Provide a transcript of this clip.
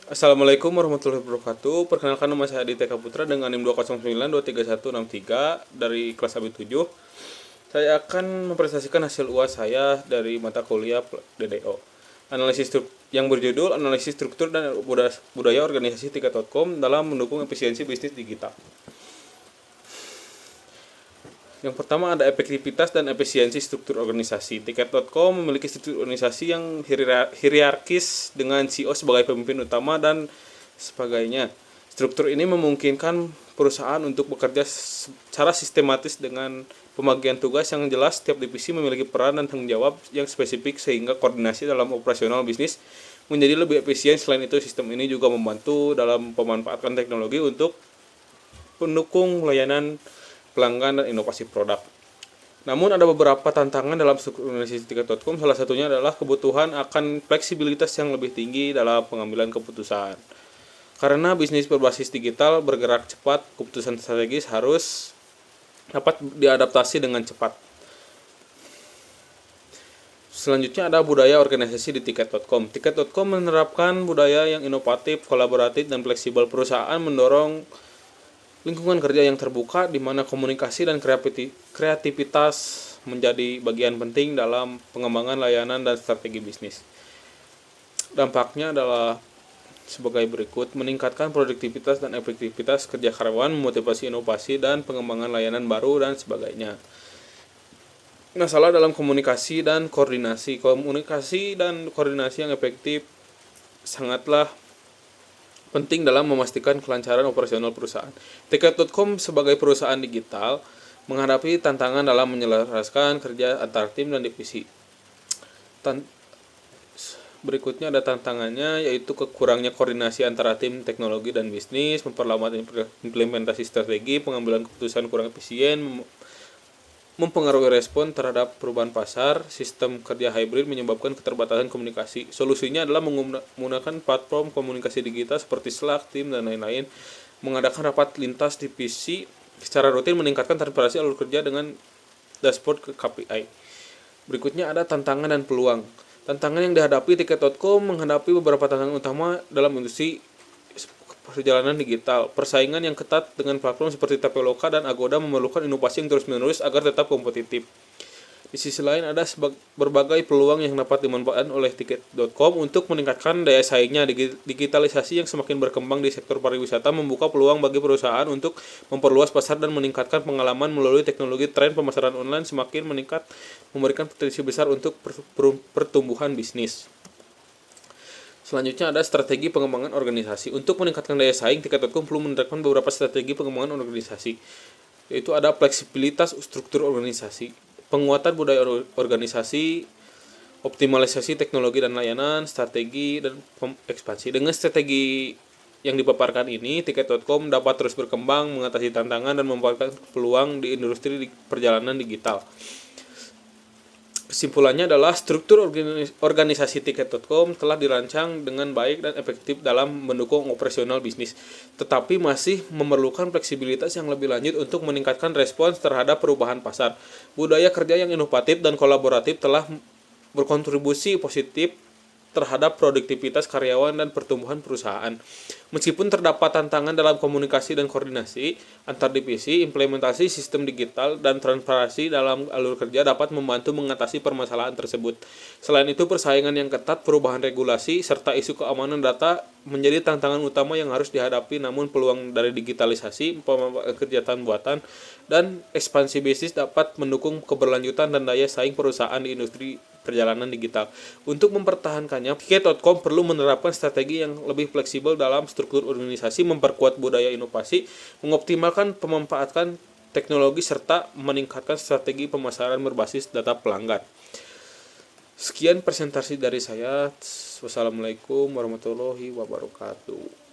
Assalamualaikum warahmatullahi wabarakatuh. Perkenalkan, nama saya Aditya Kaputra dengan NIM 209236163 dari kelas AB7. Saya akan mempresentasikan hasil UAS saya dari mata kuliah DDO. Yang berjudul Analisis Struktur dan Budaya Organisasi Tiket.com dalam mendukung efisiensi bisnis digital. Yang pertama ada efektivitas dan efisiensi struktur organisasi. Tiket.com memiliki struktur organisasi yang hierarkis dengan CEO sebagai pemimpin utama dan sebagainya. Struktur ini memungkinkan perusahaan untuk bekerja secara sistematis dengan pembagian tugas yang jelas. Setiap divisi memiliki peran dan tanggung jawab yang spesifik sehingga koordinasi dalam operasional bisnis menjadi lebih efisien. Selain itu, sistem ini juga membantu dalam pemanfaatan teknologi untuk pendukung layanan pelanggan dan inovasi produk. Namun ada beberapa tantangan dalam struktur organisasi Tiket.com. Salah satunya adalah kebutuhan akan fleksibilitas yang lebih tinggi dalam pengambilan keputusan. Karena bisnis berbasis digital bergerak cepat, keputusan strategis harus dapat diadaptasi dengan cepat. Selanjutnya ada budaya organisasi di Tiket.com. Tiket.com menerapkan budaya yang inovatif, kolaboratif, dan fleksibel. Perusahaan mendorong lingkungan kerja yang terbuka di mana komunikasi dan kreativitas menjadi bagian penting dalam pengembangan layanan dan strategi bisnis. Dampaknya adalah sebagai berikut: meningkatkan produktivitas dan efektivitas kerja karyawan, memotivasi inovasi dan pengembangan layanan baru, dan sebagainya. Masalah dalam komunikasi dan koordinasi. Komunikasi dan koordinasi yang efektif sangatlah penting dalam memastikan kelancaran operasional perusahaan. Tiket.com sebagai perusahaan digital menghadapi tantangan dalam menyelaraskan kerja antar tim dan divisi. Berikutnya ada tantangannya, yaitu kekurangnya koordinasi antara tim teknologi dan bisnis, memperlambat implementasi strategi, pengambilan keputusan kurang efisien, mempengaruhi respon terhadap perubahan pasar, sistem kerja hybrid menyebabkan keterbatasan komunikasi. Solusinya adalah menggunakan platform komunikasi digital seperti Slack, Teams, dan lain-lain, mengadakan rapat lintas divisi secara rutin, meningkatkan transparansi alur kerja dengan dashboard ke KPI. Berikutnya ada tantangan dan peluang. Tantangan yang dihadapi Tiket.com menghadapi beberapa tantangan utama dalam industri perjalanan digital. Persaingan yang ketat dengan platform seperti Tapioca dan Agoda memerlukan inovasi yang terus-menerus agar tetap kompetitif. Di sisi lain ada berbagai peluang yang dapat dimanfaatkan oleh Tiket.com untuk meningkatkan daya saingnya. Digitalisasi yang semakin berkembang di sektor pariwisata membuka peluang bagi perusahaan untuk memperluas pasar dan meningkatkan pengalaman melalui teknologi. Tren pemasaran online semakin meningkat, memberikan potensi besar untuk pertumbuhan bisnis. Selanjutnya ada strategi pengembangan organisasi. Untuk meningkatkan daya saing, Tiket.com perlu menerapkan beberapa strategi pengembangan organisasi, yaitu ada fleksibilitas struktur organisasi, penguatan budaya organisasi, optimalisasi teknologi dan layanan, strategi dan ekspansi. Dengan strategi yang dipaparkan ini, Tiket.com dapat terus berkembang, mengatasi tantangan, dan memanfaatkan peluang di industri perjalanan digital. Kesimpulannya adalah struktur organisasi Tiket.com telah dirancang dengan baik dan efektif dalam mendukung operasional bisnis, tetapi masih memerlukan fleksibilitas yang lebih lanjut untuk meningkatkan respons terhadap perubahan pasar. Budaya kerja yang inovatif dan kolaboratif telah berkontribusi positif terhadap produktivitas karyawan dan pertumbuhan perusahaan. Meskipun terdapat tantangan dalam komunikasi dan koordinasi antar divisi, implementasi sistem digital dan transparansi dalam alur kerja dapat membantu mengatasi permasalahan tersebut. Selain itu, persaingan yang ketat, perubahan regulasi, serta isu keamanan data menjadi tantangan utama yang harus dihadapi. Namun peluang dari digitalisasi, kegiatan buatan, dan ekspansi bisnis dapat mendukung keberlanjutan dan daya saing perusahaan di industri perjalanan digital. Untuk mempertahankannya, Tiket.com perlu menerapkan strategi yang lebih fleksibel dalam struktur organisasi, memperkuat budaya inovasi, mengoptimalkan pemanfaatan teknologi, serta meningkatkan strategi pemasaran berbasis data pelanggan. Sekian presentasi dari saya. Wassalamualaikum warahmatullahi wabarakatuh.